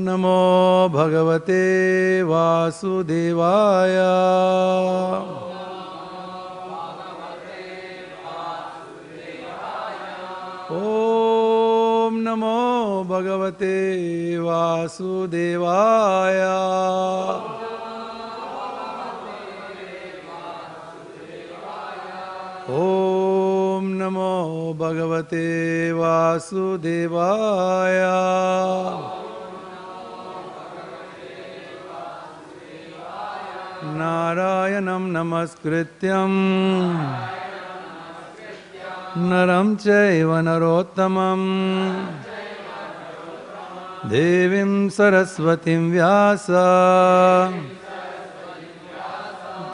नमो भगवते वासुदेवाय। ॐ नमो भगवते वासुदेवाय। ॐ नमो भगवते वासुदेवाय। नारायणं नमस्कृत्यं नरं चैव नरोत्तमं देवीं सरस्वतीं व्यास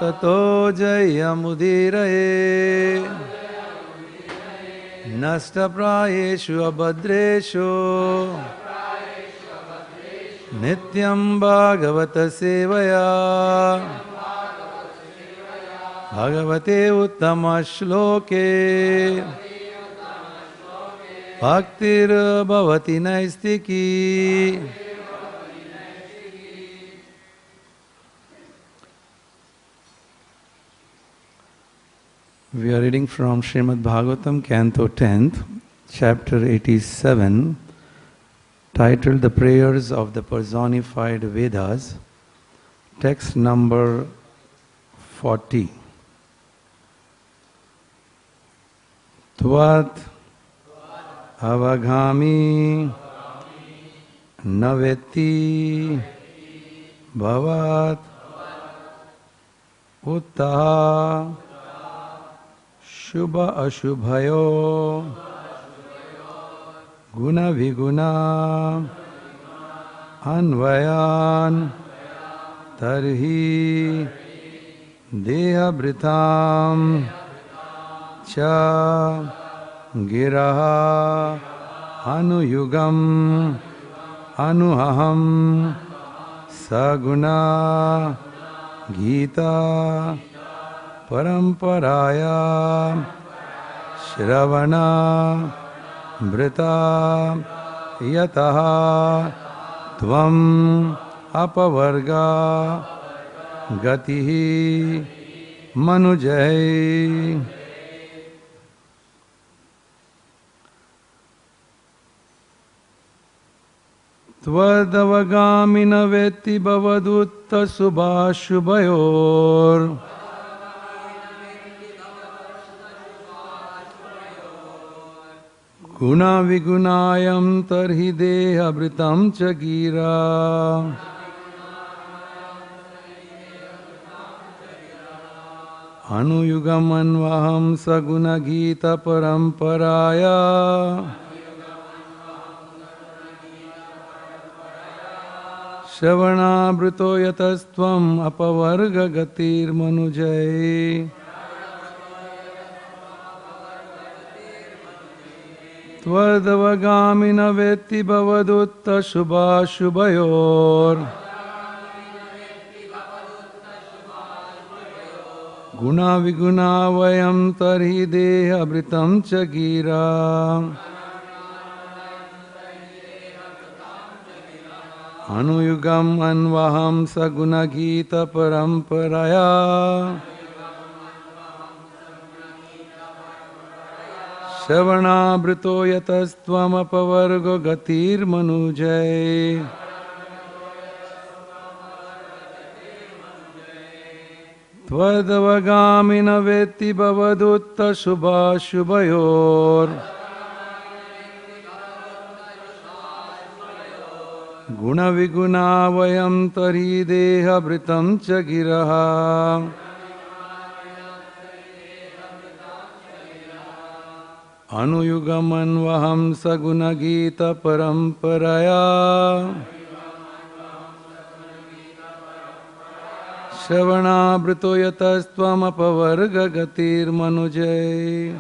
ततो जयमुदीरये। नष्टप्रायेषु अभद्रेषु नित्यं भागवत सेवया भगवते उत्तम श्लोके भक्तिर्भवति नैष्टिकी। We are reading from Srimad Bhagavatam, Canto 10th, Chapter 87, titled The Prayers of the Personified Vedas, text number 40. Tvad avagamī na vetti bhavad-uttha-śubhāśubhayor guṇa-viguṇānvayāṁs tarhi deha-bhṛtāṁ cha giraḥ anu-yugam anu-aham sa-guṇa gīta-paramparayā śravaṇa-bhṛto yatas tvam apavarga-gatir manu-jaiḥ. Tvad avagamī na vetti bhavad-uttha-śubhāśubhayor guṇa-viguṇāyam tarhi deha-bhṛtāṁ ca giraḥ. anu-yugam anv-ahaṁ sa-guṇa gīta-paramparayā śravaṇa-bhṛto yatas tvam apavarga-gatir manu-jaiḥ. tvad avagamī na vetti bhavad-uttha-śubhāśubhayor guṇa-viguṇānvayāṁs tarhi deha-bhṛtāṁ ca giraḥ. anu-yugam anv-ahaṁ sa-guṇa gīta-paramparayā śravaṇa-bhṛto yatas tvam apavarga-gatir manu-jaiḥ. tvad avagamī na vetti bhavad-uttha-śubhāśubhayor guṇa-viguṇānvayāṁs tarhi deha-bhṛtāṁ ca giraḥ. anu-yugam anv-ahaṁ sa-guṇa gīta-paramparayā śravaṇa-bhṛto yatas tvam apavarga-gatir manu-jaiḥ.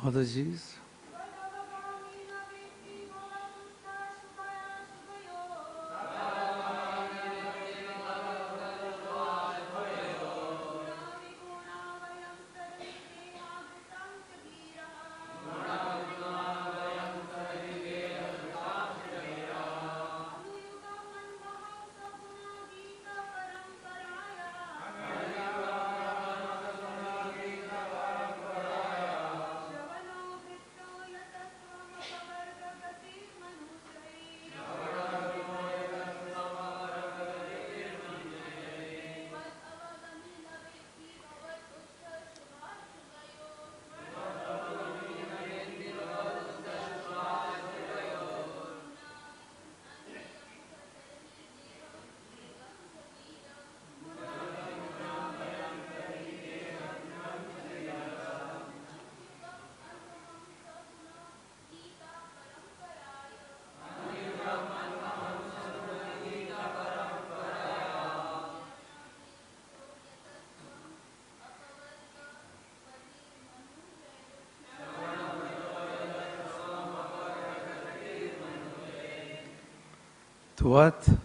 Mataji's. Tvad,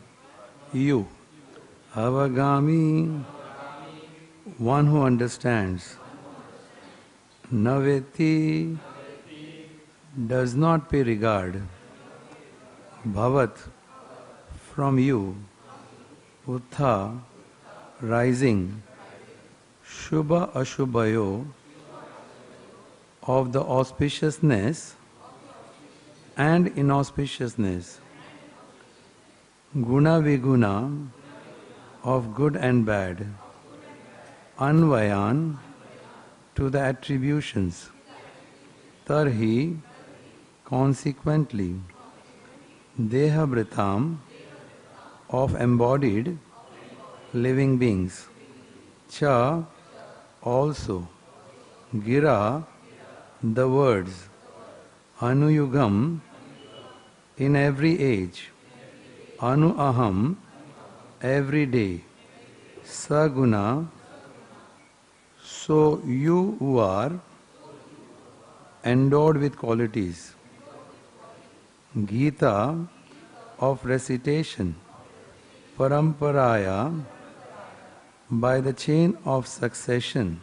you, avagamī, one who understands, na vetti, does not pay regard, bhavad, from you, uttha, rising, śubha-aśubhayoḥ, of the auspiciousness and inauspiciousness, guṇa-viguṇa, of good and bad, anv-ahaṁ, to the attributions, tarhi, consequently, deha-bhṛtāṁ, of embodied living beings, cha, also, giraḥ, the words, anu-yugam, in every age, anu-aham, every day, sa-guṇa, so you who are endowed with qualities, gīta, of recitation, paramparayā, by the chain of succession,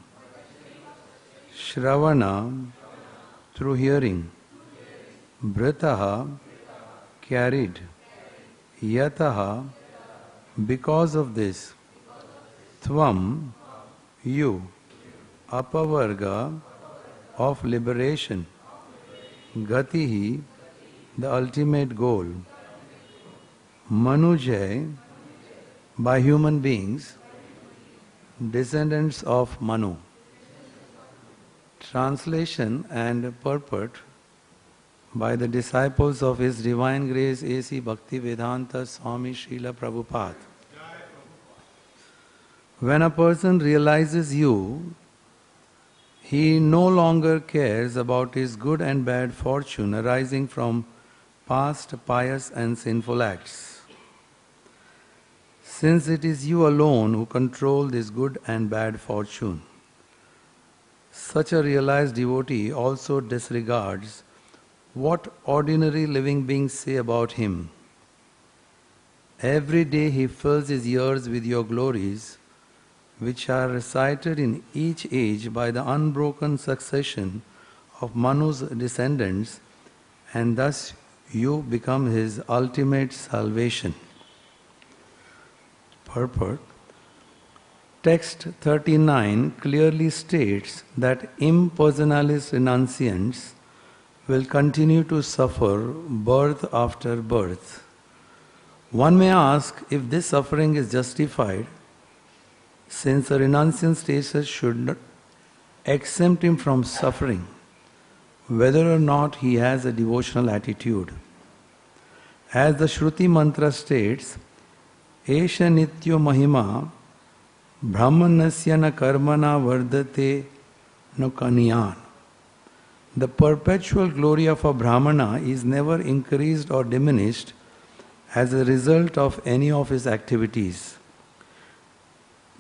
śravaṇa, through hearing, bhṛtaha, carried, yatas, because of this, tvam, you, apavarga, of liberation, gatihi, the ultimate goal, manu-jaiḥ, by human beings, descendants of Manu. Translation and purport by the disciples of His Divine Grace A.C. Bhaktivedanta Swami Prabhupada. When a person realizes you, he no longer cares about his good and bad fortune arising from past pious and sinful acts. Since it is you alone who control this good and bad fortune, such a realized devotee also disregards what ordinary living beings say about him. Every day he fills his ears with your glories, which are recited in each age by the unbroken succession of Manu's descendants, and thus you become his ultimate salvation. Purport. Text 39 clearly states that impersonalist renunciants will continue to suffer birth after birth. One may ask if this suffering is justified, since a renunciant status should not exempt him from suffering, whether or not he has a devotional attitude. As the Shruti mantra states, Esha nityo mahima brahmanasya na karmana vardate no kanyan. The perpetual glory of a brahmana is never increased or diminished as a result of any of his activities.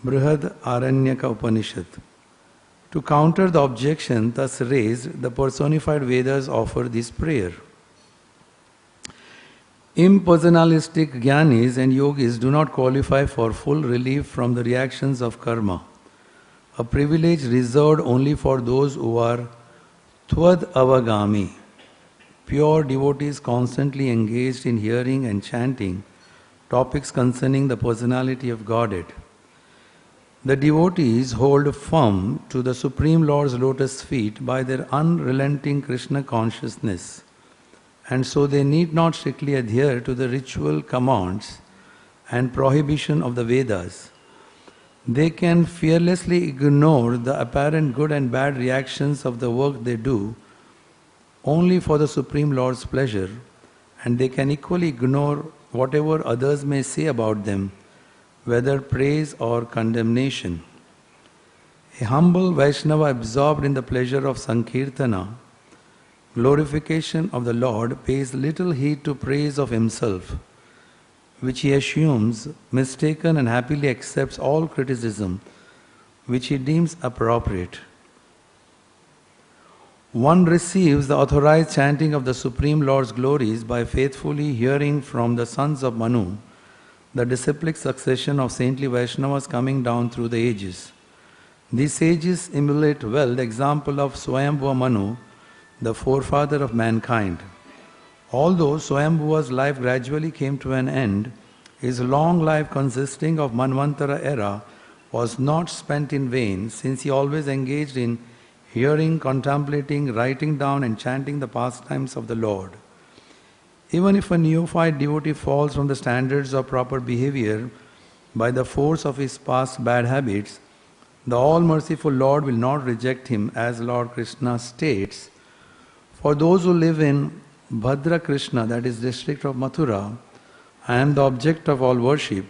Brihad Aranyaka Upanishad To counter the objection thus raised, the personified Vedas offer this prayer. Impersonalistic jnanis and yogis do not qualify for full relief from the reactions of karma, a privilege reserved only for those who are tvad avagamī, pure devotees constantly engaged in hearing and chanting topics concerning the personality of Godhead. The devotees hold firm to the Supreme Lord's lotus feet by their unrelenting Krishna consciousness, and so they need not strictly adhere to the ritual commands and prohibition of the Vedas. They can fearlessly ignore the apparent good and bad reactions of the work they do only for the Supreme Lord's pleasure, and they can equally ignore whatever others may say about them, whether praise or condemnation. A humble Vaishnava absorbed in the pleasure of Sankirtana, glorification of the Lord, pays little heed to praise of himself, which he assumes mistaken, and happily accepts all criticism which he deems appropriate. One receives the authorized chanting of the Supreme Lord's glories by faithfully hearing from the sons of Manu, the disciplic succession of saintly Vaishnavas coming down through the ages. These sages emulate well the example of Swayambhuva Manu, the forefather of mankind. Although Swayambhuva's life gradually came to an end, his long life consisting of Manvantara era was not spent in vain, since he always engaged in hearing, contemplating, writing down and chanting the pastimes of the Lord. Even if a neophyte devotee falls from the standards of proper behavior by the force of his past bad habits, the all-merciful Lord will not reject him, as Lord Krishna states, "For those who live in Bhadra Krishna, that is district of Mathura, I am the object of all worship.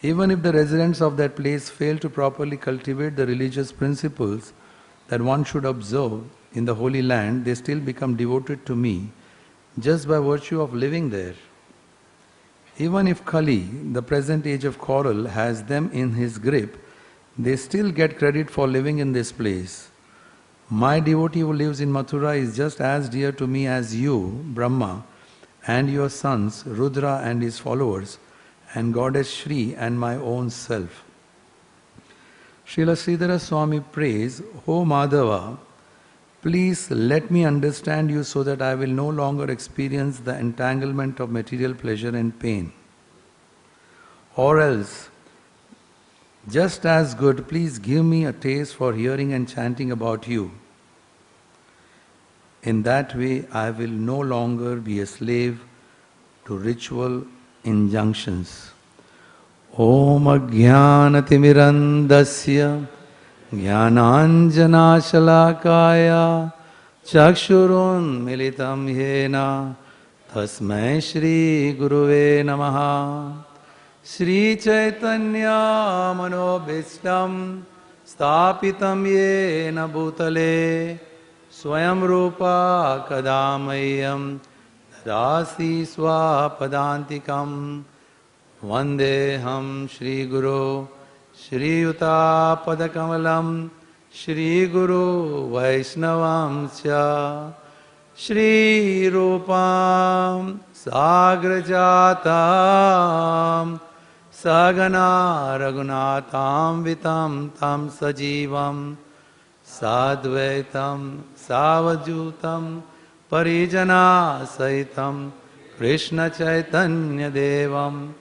Even if the residents of that place fail to properly cultivate the religious principles that one should observe in the Holy Land, they still become devoted to me just by virtue of living there. Even if Kali, the present age of coral, has them in his grip, they still get credit for living in this place. My devotee who lives in Mathura is just as dear to me as you, Brahma, and your sons, Rudra and his followers, and Goddess Shri and my own self." Srila Sridhara Swami prays, "O Madhava, please let me understand you so that I will no longer experience the entanglement of material pleasure and pain. Or else, just as good, please give me a taste for hearing and chanting about you. In that way, I will no longer be a slave to ritual injunctions." Om Ajnanatimmirandasya Jnananjanashalakaya Chakshurun Militam Yena Tasmai Shri Guruve Namaha. Shri Chaitanya Manobhishtam Stapitam Yena Bhutale Swayam Rupa Kadamayam Dadasi Swapadantikam Vandeham Shri Guru Shri Yuta Padakamalam Shri Guru Vaishnavamsya Shri Rupam Sagrajatam Sagana Raghunatham Vitam Tam Sajivam Sadvaitam Savajutam Parijana Saitam Krishna Chaitanya Devam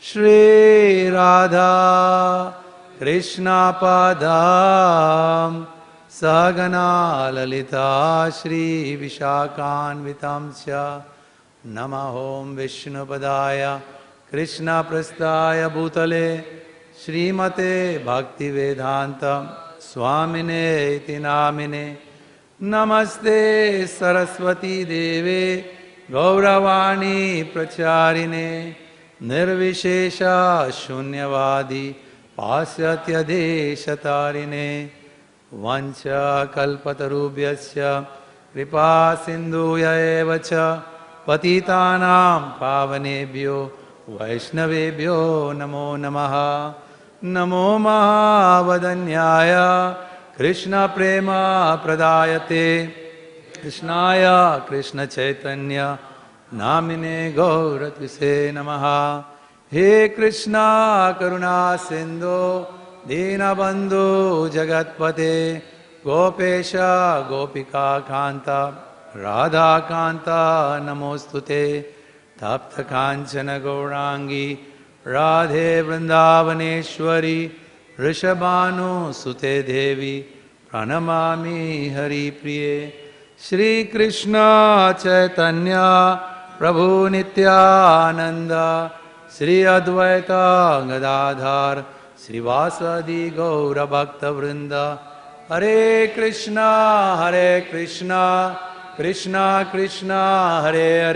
Shri Radha Krishna Padam Sagana Lalita Shri Vishakhanvitamsya Namahom Vishnu Padaya Krishna Prasthaya Bhutale Srimate Bhaktivedanta Swamine iti namine Namaste Saraswati Deve Gauravani Pracharine Nirvishesha Shunyavadi Pasyatya Deshatarine Vancha Kalpatarubhyasya Kripa Sindhuya Evacha Patitanam Pavanebhyo Vaishnavebhyo Namo Namaha Namo Mahavadanyaya Krishna prema pradayate Krishnaya Krishna Chaitanya Namine Gauratise Namaha. He Krishna Karuna Sindhu Dinabandhu Jagatpate Gopesha Gopika Kanta Radha Kanta Namostute Tapta Kanchana Gaurangi Radhe Vrindavaneshwari Rishabhanu Sute Devi Pranamami Hari Priye Shri Krishna Chaitanya Prabhu Nityananda Shri Advaita Gadadhar Shri Vasadi Gaura Bhakta Vrinda Hare Krishna Krishna Krishna Hare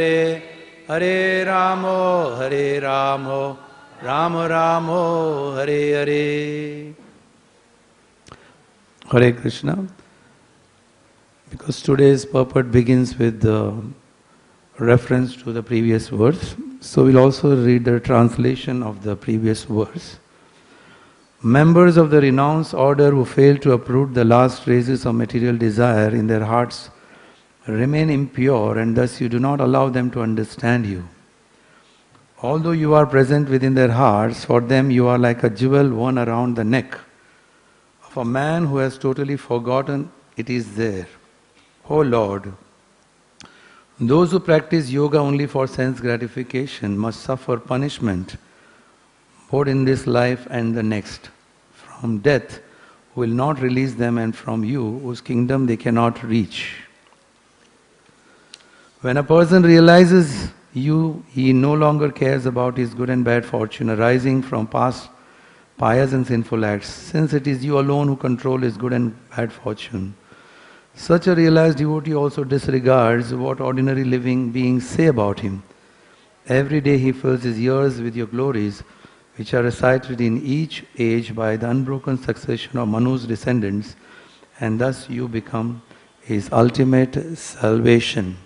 Hare Hare Ramo Ramo Ramo Hare Hare. Hare Krishna. Because today's purport begins with the reference to the previous verse, so we'll also read the translation of the previous verse. Members of the renounced order who fail to uproot the last traces of material desire in their hearts remain impure, and thus you do not allow them to understand you. Although you are present within their hearts, for them you are like a jewel worn around the neck of a man who has totally forgotten it is there. O Lord, those who practice yoga only for sense gratification must suffer punishment both in this life and the next, from death who will not release them, and from you whose kingdom they cannot reach. When a person realizes you, he no longer cares about his good and bad fortune arising from past pious and sinful acts, since it is you alone who control his good and bad fortune. Such a realized devotee also disregards what ordinary living beings say about him. Every day he fills his ears with your glories, which are recited in each age by the unbroken succession of Manu's descendants, and thus you become his ultimate salvation.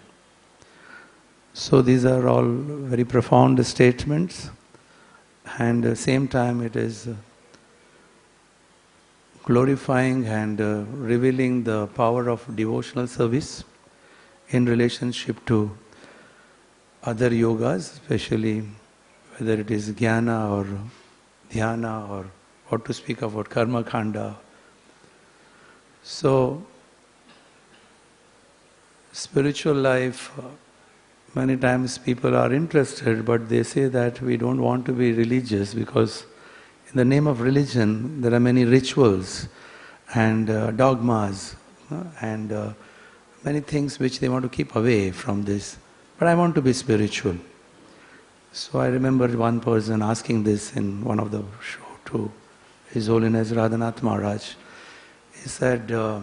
So these are all very profound statements, and at the same time it is glorifying and revealing the power of devotional service in relationship to other yogas, especially whether it is jnana or dhyana, or what to speak about karma khanda. So, spiritual life, many times people are interested, but they say that we don't want to be religious because in the name of religion there are many rituals and dogmas and many things which they want to keep away from this. But I want to be spiritual. So I remember one person asking this in one of the show to His Holiness Radhanath Maharaj. He said, to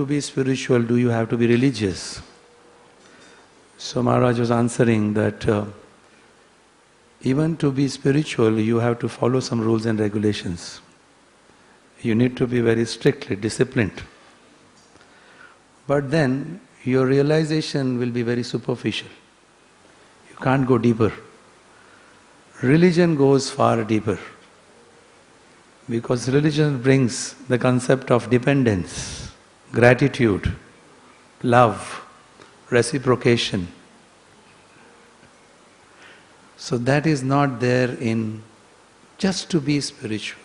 be spiritual, do you have to be religious? So Maharaj was answering that even to be spiritual, you have to follow some rules and regulations. You need to be very strictly disciplined. But then your realization will be very superficial. You can't go deeper. Religion goes far deeper. Because religion brings the concept of dependence, gratitude, love, reciprocation. So that is not there in just to be spiritual.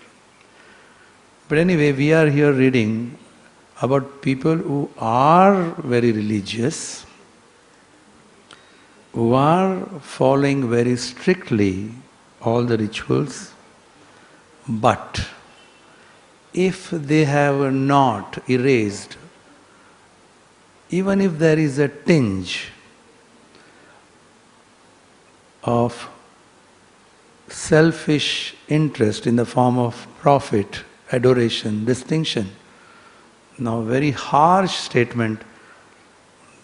But anyway, we are here reading about people who are very religious, who are following very strictly all the rituals, but if they have not erased, even if there is a tinge of selfish interest in the form of profit, adoration, distinction, now very harsh statement,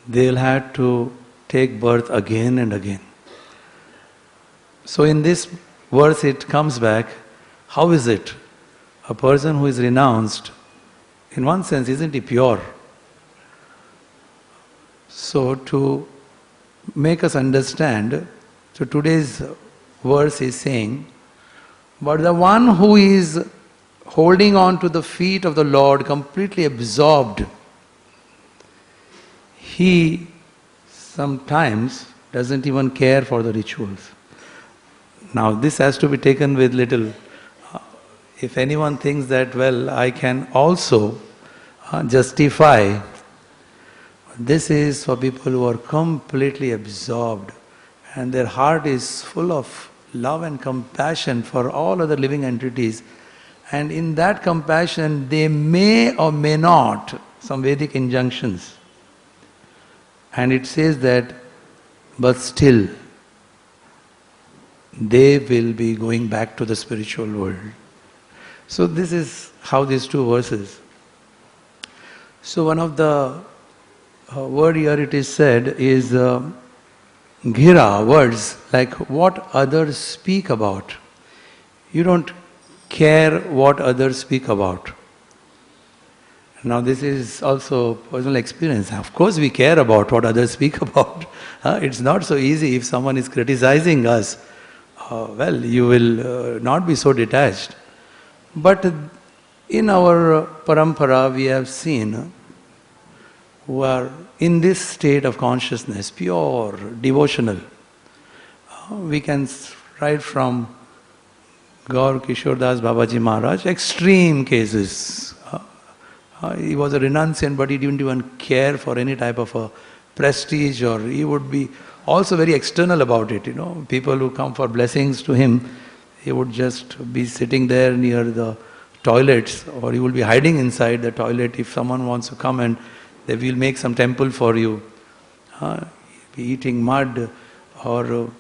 they'll have to take birth again and again. So in this verse it comes back, how is it? A person who is renounced, in one sense, isn't he pure? So to make us understand, so today's verse is saying, but the one who is holding on to the feet of the Lord, completely absorbed, he sometimes doesn't even care for the rituals. Now this has to be taken with little, if anyone thinks that, well, I can also justify, this is for people who are completely absorbed and their heart is full of love and compassion for all other living entities, and in that compassion they may or may not, some Vedic injunctions, and it says that, but still they will be going back to the spiritual world. So this is how these two verses. So one of the word here it is said is giraḥ, words like what others speak about. You don't care what others speak about. Now this is also personal experience. Of course we care about what others speak about. It's not so easy if someone is criticizing us. Well, you will not be so detached. But in our parampara we have seen who are in this state of consciousness, pure, devotional. We can write from Gaur Kishore Das Babaji Maharaj, extreme cases. He was a renunciant, but he didn't even care for any type of a prestige, or he would be also very external about it. People who come for blessings to him, he would just be sitting there near the toilets, or he will be hiding inside the toilet if someone wants to come and they will make some temple for you. Be eating mud, or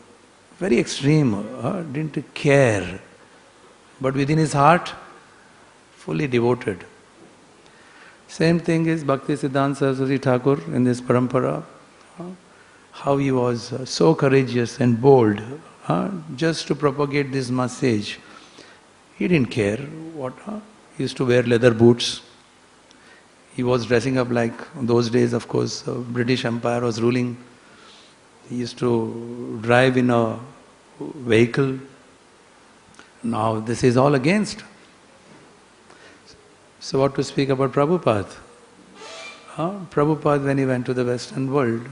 very extreme, didn't care. But within his heart, fully devoted. Same thing is Bhaktisiddhanta Saraswati Thakur in this parampara. How he was so courageous and bold just to propagate this message. He didn't care what. He used to wear leather boots. He was dressing up like, those days of course British Empire was ruling. He used to drive in a vehicle. Now this is all against. So what to speak about Prabhupada? Prabhupada, when he went to the Western world,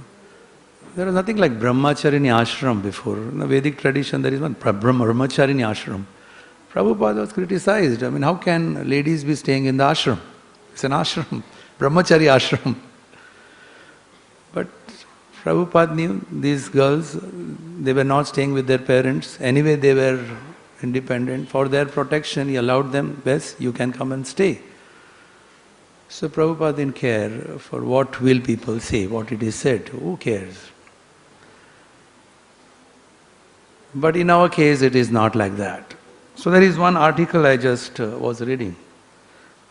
there was nothing like brahmacharini ashram before. In the Vedic tradition there is one brahmacharini ashram. Prabhupada was criticized. How can ladies be staying in the ashram? It's an ashram, brahmachari ashram. But Prabhupada knew these girls, they were not staying with their parents. Anyway, they were independent. For their protection, he allowed them, yes, you can come and stay. So Prabhupada didn't care for what will people say, what it is said. Who cares? But in our case, it is not like that. So there is one article I just was reading.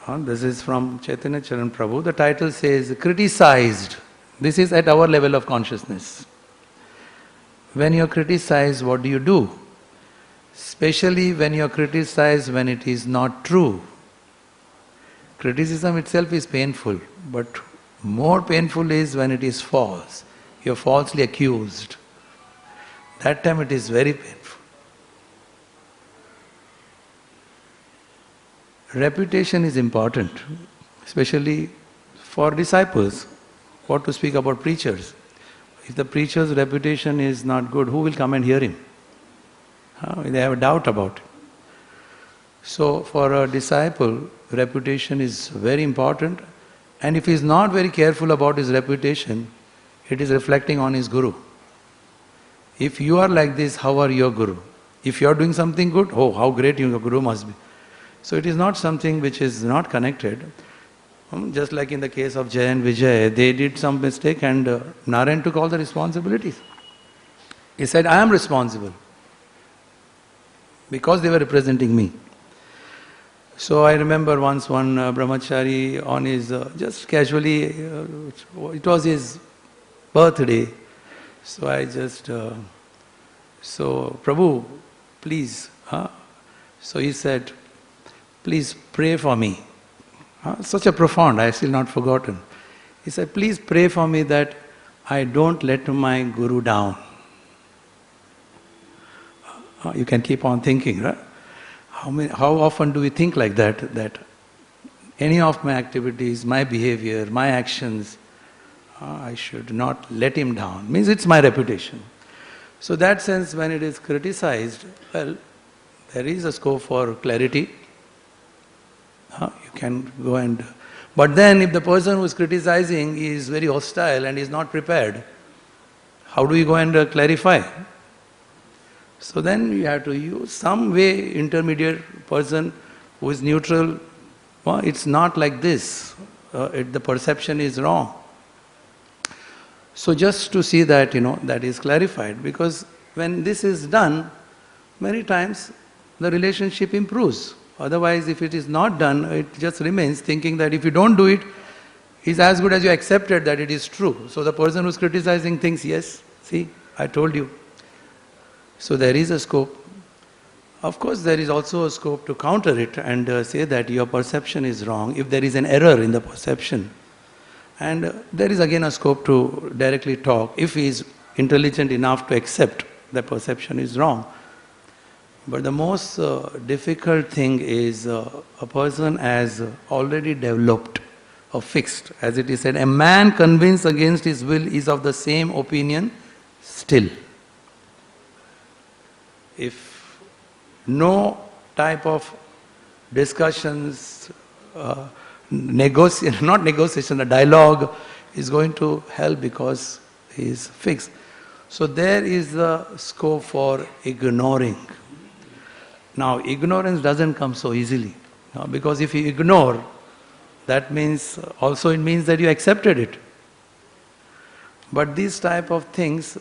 This is from Chaitanya Charan Prabhu. The title says, criticized. This is at our level of consciousness. When you are criticized, what do you do? Especially when you are criticized when it is not true. Criticism itself is painful, but more painful is when it is false. You are falsely accused. That time it is very painful. Reputation is important, especially for disciples. What to speak about preachers? If the preacher's reputation is not good, who will come and hear him? They have a doubt about it. So for a disciple, reputation is very important, and if he is not very careful about his reputation, it is reflecting on his guru. If you are like this, how are your guru? If you are doing something good, oh, how great your guru must be. So it is not something which is not connected. Just like in the case of Jay and Vijay, they did some mistake and Narayan took all the responsibilities. He said, I am responsible because they were representing me. So I remember once one brahmachari on his, just casually, it was his birthday. So I just, so Prabhu, please. So he said, please pray for me. Such a profound, I have still not forgotten. He said, please pray for me that I don't let my guru down. You can keep on thinking, right? How often do we think like that? That any of my activities, my behavior, my actions, I should not let him down. Means it's my reputation. So that sense, when it is criticized, well, there is a scope for clarity. You can go and... But then if the person who is criticizing is very hostile and is not prepared, how do you go and clarify? So then you have to use some way, intermediate person who is neutral. Well, it's not like this. The perception is wrong. So just to see that, that is clarified. Because when this is done, many times the relationship improves. Otherwise, if it is not done, it just remains thinking that if you don't do it, it's as good as you accepted that it is true. So the person who's criticizing thinks, yes, see, I told you. So there is a scope. Of course, there is also a scope to counter it and say that your perception is wrong if there is an error in the perception. And there is again a scope to directly talk if he is intelligent enough to accept the perception is wrong. But the most difficult thing is a person has already developed or fixed, as it is said, a man convinced against his will is of the same opinion still. If no type of discussions, a dialogue is going to help because he is fixed. So there is the scope for ignoring. Now, ignorance doesn't come so easily, because if you ignore, that means also it means that you accepted it. But these type of things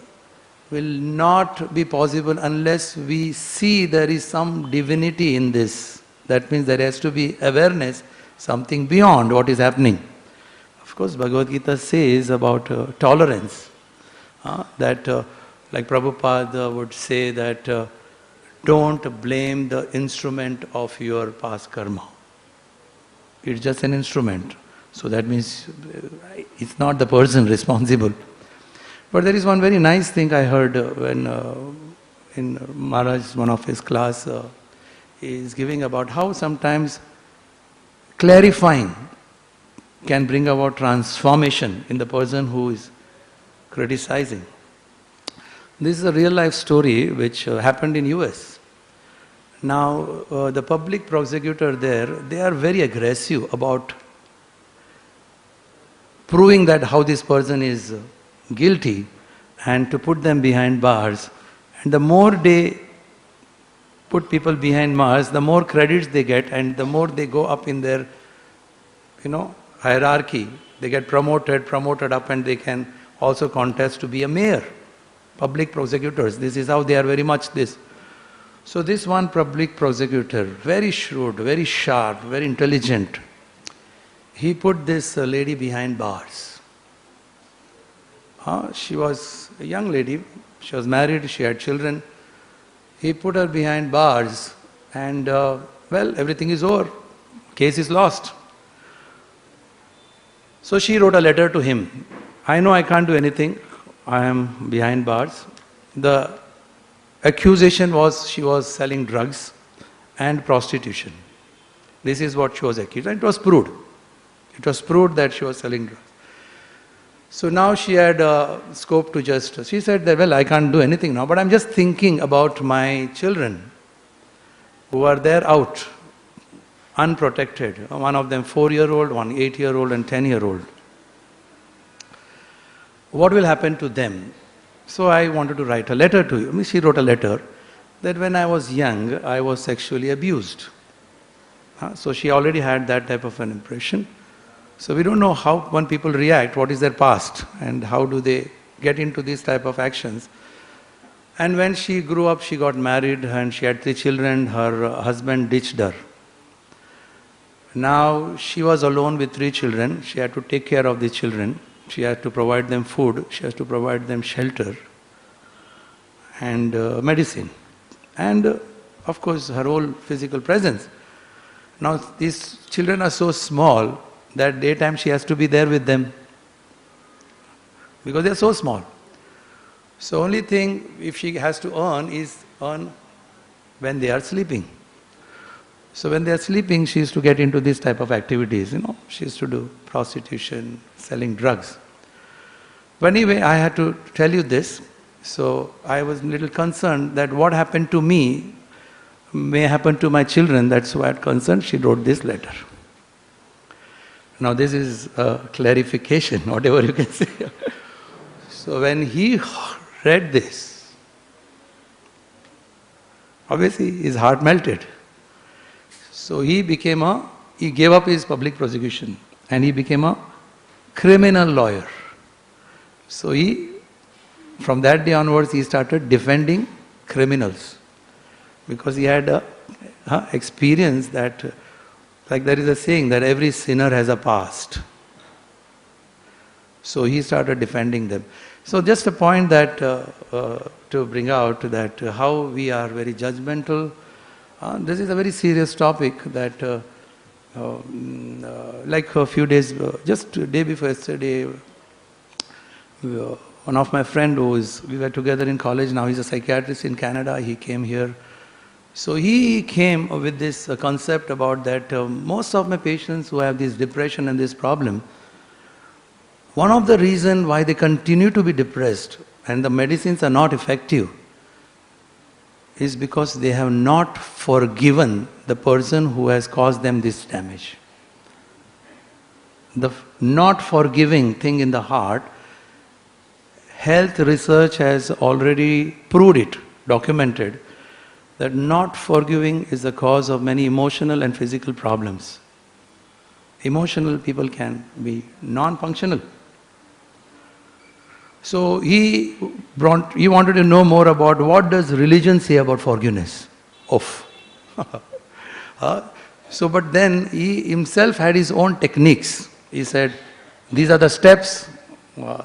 will not be possible unless we see there is some divinity in this. That means there has to be awareness, something beyond what is happening. Of course, Bhagavad Gita says about tolerance, that like Prabhupada would say that don't blame the instrument of your past karma. It's just an instrument. So that means it's not the person responsible. But there is one very nice thing I heard when in Maharaj, one of his class, is giving about how sometimes clarifying can bring about transformation in the person who is criticizing. This is a real life story which happened in US. Now, the public prosecutor there, they are very aggressive about proving that how this person is guilty and to put them behind bars. And the more they put people behind bars, the more credits they get and the more they go up in their, hierarchy. They get promoted up, and they can also contest to be a mayor. Public prosecutors, this is how they are very much this. So this one public prosecutor, very shrewd, very sharp, very intelligent, he put this lady behind bars. She was a young lady, she was married, she had children. He put her behind bars and, everything is over. Case is lost. So she wrote a letter to him. I know I can't do anything. I am behind bars. The accusation was she was selling drugs and prostitution. This is what she was accused. And it was proved. It was proved that she was selling drugs. So now she had scope to just, she said that, I can't do anything now, but I'm just thinking about my children who are there out, unprotected. One of them 4-year-old, one 8-year-old and 10-year-old. What will happen to them? So I wanted to write a letter to you. She wrote a letter that when I was young, I was sexually abused. So she already had that type of an impression. So we don't know how when people react, what is their past and how do they get into these type of actions. And when she grew up, she got married and she had 3 children. Her husband ditched her. Now she was alone with 3 children. She had to take care of the children. She had to provide them food. She has to provide them shelter and medicine. And of course her whole physical presence. Now these children are so small that daytime she has to be there with them because they are so small. So only thing if she has to earn is earn when they are sleeping. So when they are sleeping, she used to get into this type of activities, She used to do prostitution, selling drugs. But anyway, I had to tell you this. So I was a little concerned that what happened to me may happen to my children. That's why I'm concerned. She wrote this letter. Now this is a clarification, whatever you can say. So when he read this, obviously his heart melted. So he gave up his public prosecution and he became a criminal lawyer. So from that day onwards, he started defending criminals. Because he had a experience that, like there is a saying that every sinner has a past. So he started defending them. So just a point that to bring out that how we are very judgmental. This is a very serious topic that like a few days, just a day before yesterday, one of my friend we were together in college, now he's a psychiatrist in Canada, he came here. So he came with this concept about that most of my patients who have this depression and this problem, one of the reasons why they continue to be depressed and the medicines are not effective is because they have not forgiven the person who has caused them this damage. The not forgiving thing in the heart, health research has already proved it, documented, that not forgiving is the cause of many emotional and physical problems. Emotional people can be non-functional. So he wanted to know more about what does religion say about forgiveness. But then he himself had his own techniques. He said, these are the steps,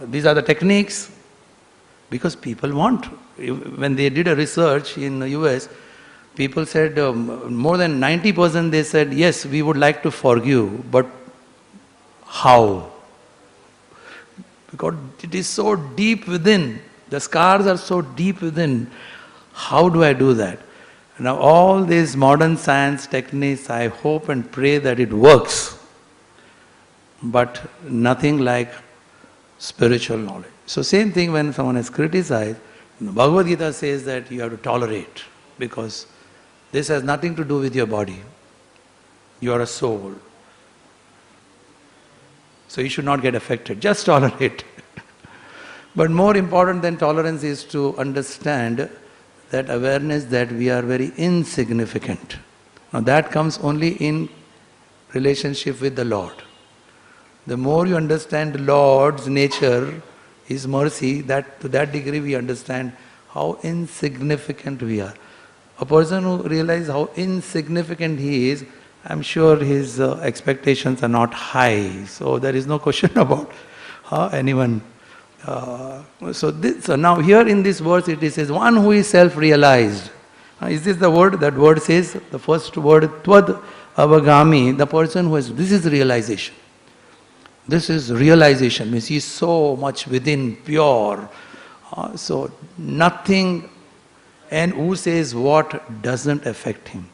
these are the techniques, because people want. When they did a research in the US, people said, more than 90% they said, yes, we would like to forgive, but how? Because it is so deep within, the scars are so deep within, how do I do that? Now all these modern science techniques, I hope and pray that it works, but nothing like spiritual knowledge. So same thing when someone is criticized, the Bhagavad Gita says that you have to tolerate, because this has nothing to do with your body. You are a soul. So you should not get affected, just tolerate. But more important than tolerance is to understand that awareness that we are very insignificant. Now that comes only in relationship with the Lord. The more you understand the Lord's nature, His mercy, that to that degree we understand how insignificant we are. A person who realizes how insignificant he is, I'm sure his expectations are not high. So there is no question about anyone. So now here in this verse it says, one who is self-realized. Is this the word? That word says, the first word, tvad, avagamī, the person who has, this is realization. This is realization, means he is so much within, pure. So nothing, and who says what doesn't affect him.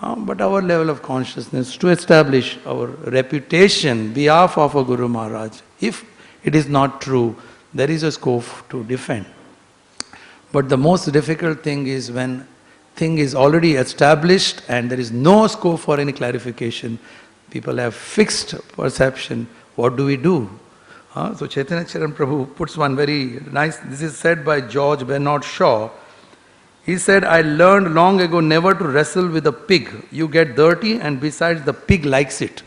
But our level of consciousness to establish our reputation behalf of a Guru Maharaj, if it is not true, there is a scope to defend. But the most difficult thing is when thing is already established and there is no scope for any clarification. People have fixed perception. What do we do? So Chaitanya Prabhu puts one very nice, this is said by George Bernard Shaw. He said, I learned long ago never to wrestle with a pig. You get dirty and besides the pig likes it.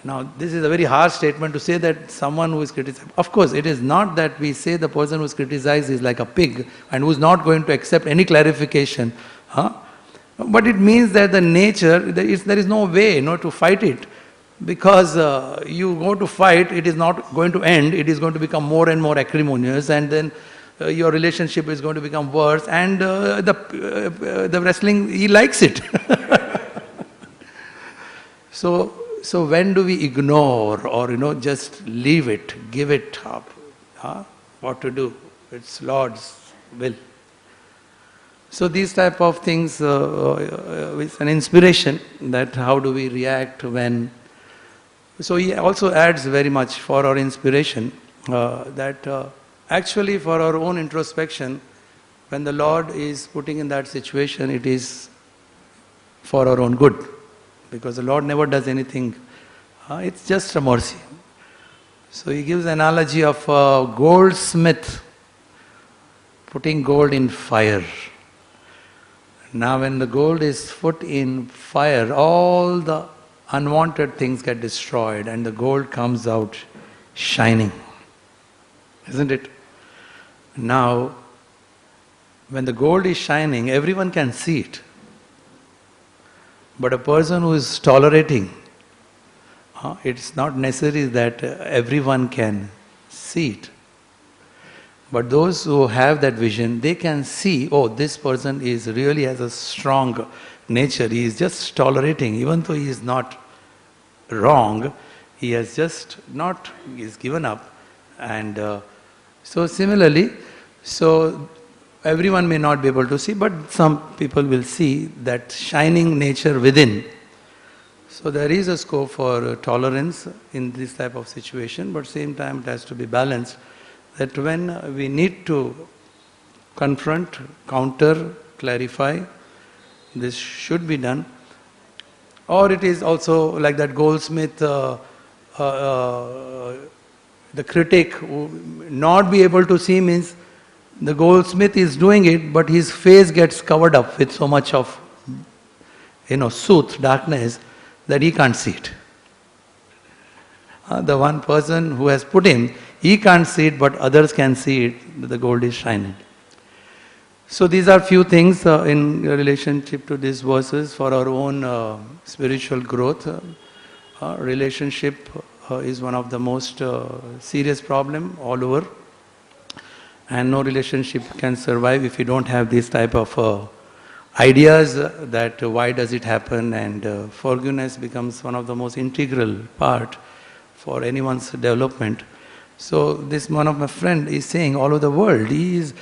Now this is a very harsh statement to say that someone who is criticized. Of course it is not that we say the person who is criticized is like a pig and who is not going to accept any clarification. But it means that the nature, there is no way to fight it. Because you go to fight, it is not going to end, it is going to become more and more acrimonious, and then your relationship is going to become worse, and the wrestling, he likes it. So when do we ignore or just leave it, give it up? What to do? It's Lord's will. So these type of things is an inspiration that how do we react when. So he also adds very much for our inspiration that actually for our own introspection, when the Lord is putting in that situation, it is for our own good. Because the Lord never does anything, it's just a mercy. So he gives analogy of a goldsmith putting gold in fire. Now when the gold is put in fire, all the unwanted things get destroyed and the gold comes out shining. Isn't it? Now, when the gold is shining, everyone can see it. But a person who is tolerating, it's not necessary that everyone can see it. But those who have that vision, they can see, oh, this person is really has a strong nature. He is just tolerating, even though he is not wrong, he has just not, he is given up. And so similarly, so everyone may not be able to see, but some people will see that shining nature within. So there is a scope for tolerance in this type of situation, but same time it has to be balanced. That when we need to confront, counter, clarify, this should be done. Or it is also like that goldsmith, the critic who not be able to see means the goldsmith is doing it, but his face gets covered up with so much of, soot, darkness, that he can't see it. The one person who has put in, he can't see it, but others can see it, that the gold is shining. So these are few things in relationship to these verses for our own spiritual growth. Relationship is one of the most serious problem all over. And no relationship can survive if you don't have this type of ideas that why does it happen, and forgiveness becomes one of the most integral part for anyone's development. So this one of my friend is saying all over the world, he's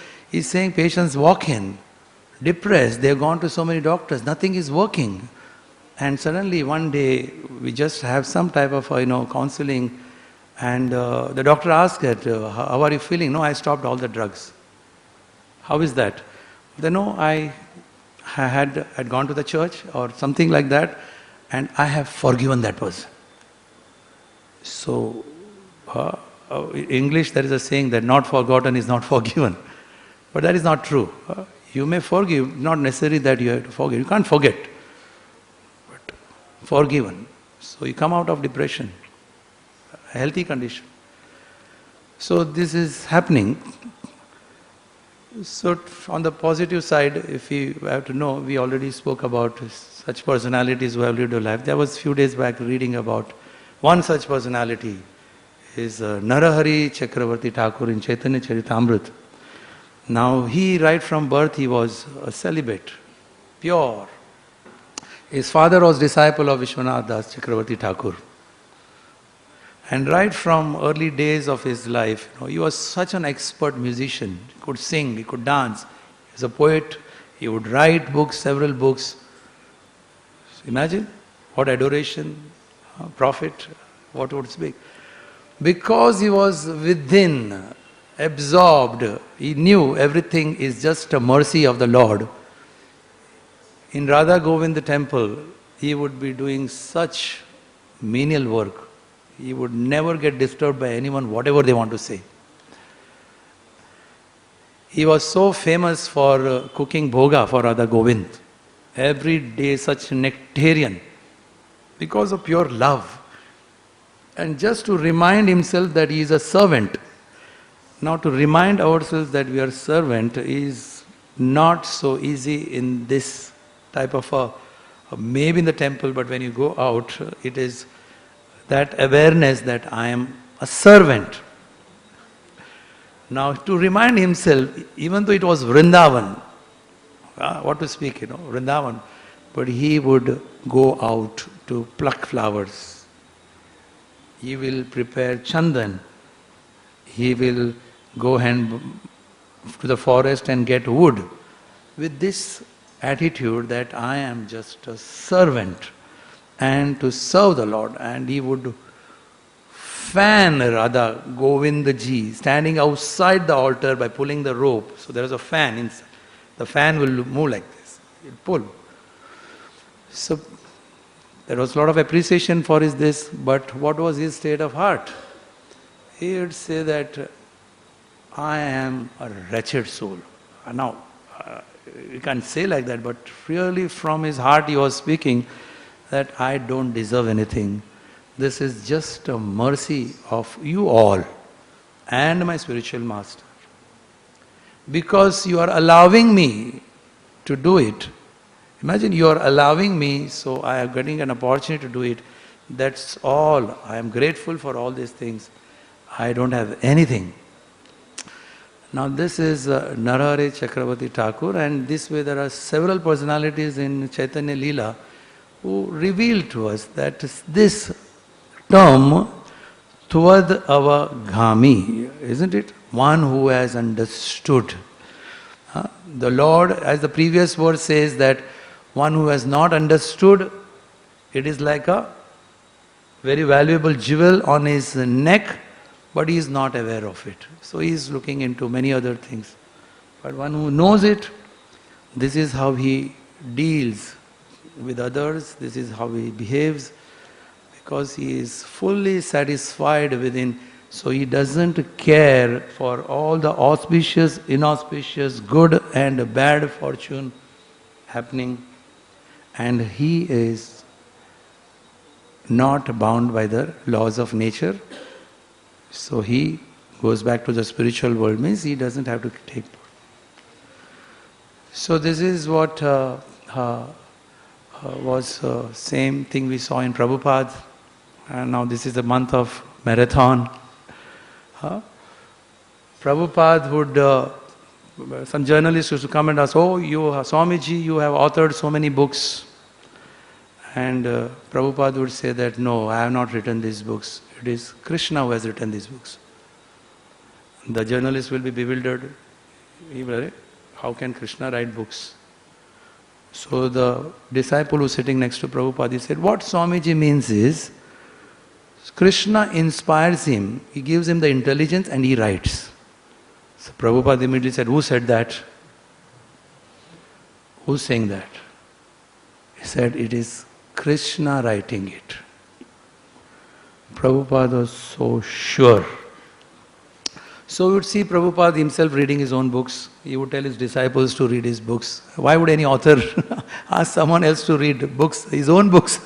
saying patients walk in, depressed, they've gone to so many doctors, nothing is working. And suddenly one day we just have some type of counseling, and the doctor asked her, how are you feeling? No, I stopped all the drugs. How is that? Then no, I had gone to the church or something like that, and I have forgiven that person. So in English there is a saying that not forgotten is not forgiven. But that is not true. You may forgive, not necessarily that you have to forgive. You can't forget. But forgiven. So you come out of depression. A healthy condition. So this is happening. So on the positive side, if you have to know, we already spoke about such personalities who have lived a life. There was few days back reading about one such personality is Narahari Chakravarti Thakur in Chaitanya Charitamrita. Now he, right from birth, he was a celibate, pure. His father was disciple of Vishwanath Das Chakravarti Thakur. And right from early days of his life, he was such an expert musician. He could sing, he could dance. He was a poet. He would write books, several books. So imagine what adoration, prophet, what would speak. Because he was within, absorbed, he knew everything is just a mercy of the Lord. In Radha Govind temple, he would be doing such menial work. He would never get disturbed by anyone, whatever they want to say. He was so famous for cooking bhoga for Radha Govind. Every day such nectarian, because of pure love. And just to remind himself that he is a servant. Now to remind ourselves that we are servant is not so easy in this type of maybe in the temple, but when you go out, it is that awareness that I am a servant. Now to remind himself, even though it was Vrindavan, what to speak, Vrindavan, but he would go out to pluck flowers. He will prepare chandan. He will go to the forest and get wood. with this attitude that I am just a servant and to serve the Lord, and he would fan Radha Govindaji standing outside the altar by pulling the rope. So there is a fan inside. The fan will move like this. It will pull. So there was a lot of appreciation for this, but what was his state of heart? He would say that I am a wretched soul. Now, you can't say like that, but really from his heart he was speaking that I don't deserve anything. This is just a mercy of you all and my spiritual master. Because you are allowing me to do it. Imagine you are allowing me, so I am getting an opportunity to do it. That's all. I am grateful for all these things. I don't have anything. Now this is Narahari Chakravarti Thakur, and this way there are several personalities in Chaitanya Leela who reveal to us that this term tvad avagamī, isn't it? One who has understood. The Lord, as the previous verse says, that one who has not understood, it is like a very valuable jewel on his neck, but he is not aware of it. So he is looking into many other things. But one who knows it, this is how he deals with others, this is how he behaves, because he is fully satisfied within. So he doesn't care for all the auspicious, inauspicious, good and bad fortune happening. And he is not bound by the laws of nature. So he goes back to the spiritual world, means he doesn't have to take part. So this is what was same thing we saw in Prabhupada. And now this is the month of marathon. Prabhupada would, some journalists used to come and ask, oh, you, Swamiji, you have authored so many books. And Prabhupada would say that, no, I have not written these books. It is Krishna who has written these books. The journalist will be bewildered. He will say, how can Krishna write books? So the disciple who is sitting next to Prabhupada, he said, what Swamiji means is, Krishna inspires him, he gives him the intelligence and he writes. So Prabhupada immediately said, who said that? Who's saying that? He said, it is Krishna writing it. Prabhupada was so sure. So we would see Prabhupada himself reading his own books. He would tell his disciples to read his books. Why would any author ask someone else to read books, his own books?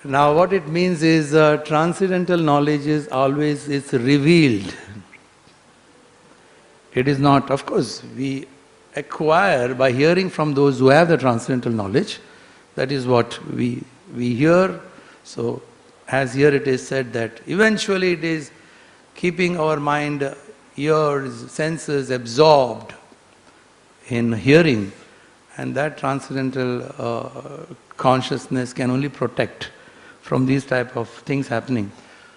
Now what it means is transcendental knowledge is always revealed. It is not, of course, we acquire by hearing from those who have the transcendental knowledge. That is what we hear. So as here it is said that eventually it is keeping our mind, ears, senses absorbed in hearing, and that transcendental consciousness can only protect from these type of things happening.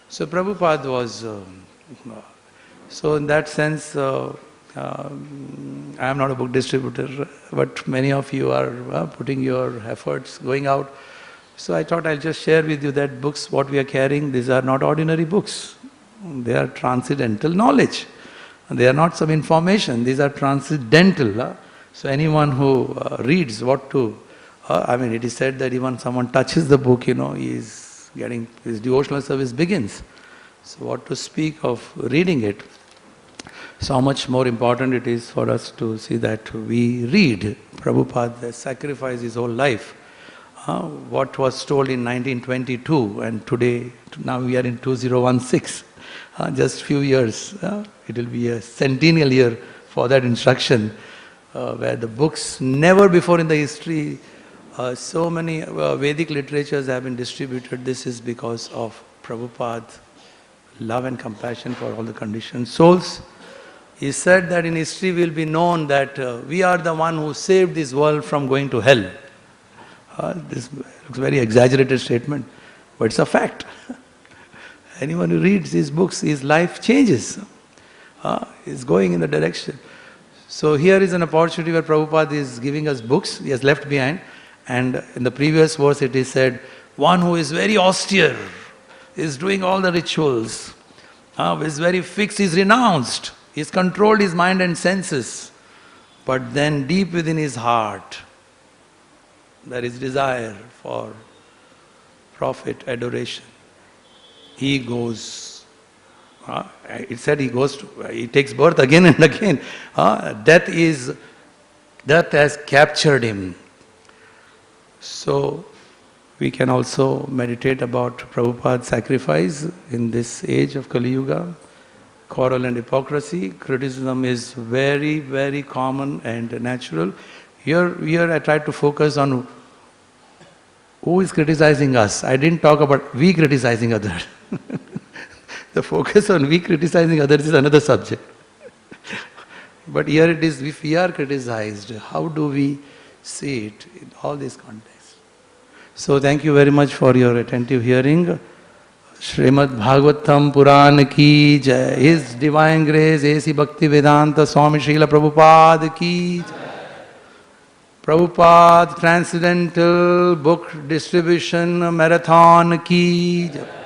So Prabhupada was, so in that sense, I am not a book distributor, but many of you are putting your efforts, going out. So I thought I'll just share with you that books, what we are carrying, these are not ordinary books. They are transcendental knowledge. They are not some information, these are transcendental. So anyone who reads what to, it is said that even someone touches the book, his devotional service begins. So what to speak of reading it? So how much more important it is for us to see that we read. Prabhupada sacrificed his whole life. What was told in 1922 and today, now we are in 2016. Just few years, it will be a centennial year for that instruction, where the books never before in the history, so many Vedic literatures have been distributed. This is because of Prabhupada's love and compassion for all the conditioned souls. He said that in history will be known that we are the one who saved this world from going to hell. This looks very exaggerated statement, but it's a fact. Anyone who reads these books, his life changes. He's going in the direction. So here is an opportunity where Prabhupada is giving us books he has left behind, and in the previous verse it is said, one who is very austere, is doing all the rituals, is very fixed, is renounced, he's controlled his mind and senses, but then deep within his heart there is desire for profit, adoration. He goes. It said he takes birth again and again. Death has captured him. So we can also meditate about Prabhupada's sacrifice in this age of Kali Yuga. Quarrel and hypocrisy. Criticism is very, very common and natural. Here I tried to focus on who is criticizing us. I didn't talk about we criticizing others. The focus on we criticizing others is another subject. But here it is, if we are criticized, how do we see it in all these contexts? So thank you very much for your attentive hearing. Srimad Bhagavatam Puran ki jai. His Divine Grace A.C. Bhaktivedanta Swami Prabhupada ki jai. Prabhupada Transcendental Book Distribution Marathon ki jai.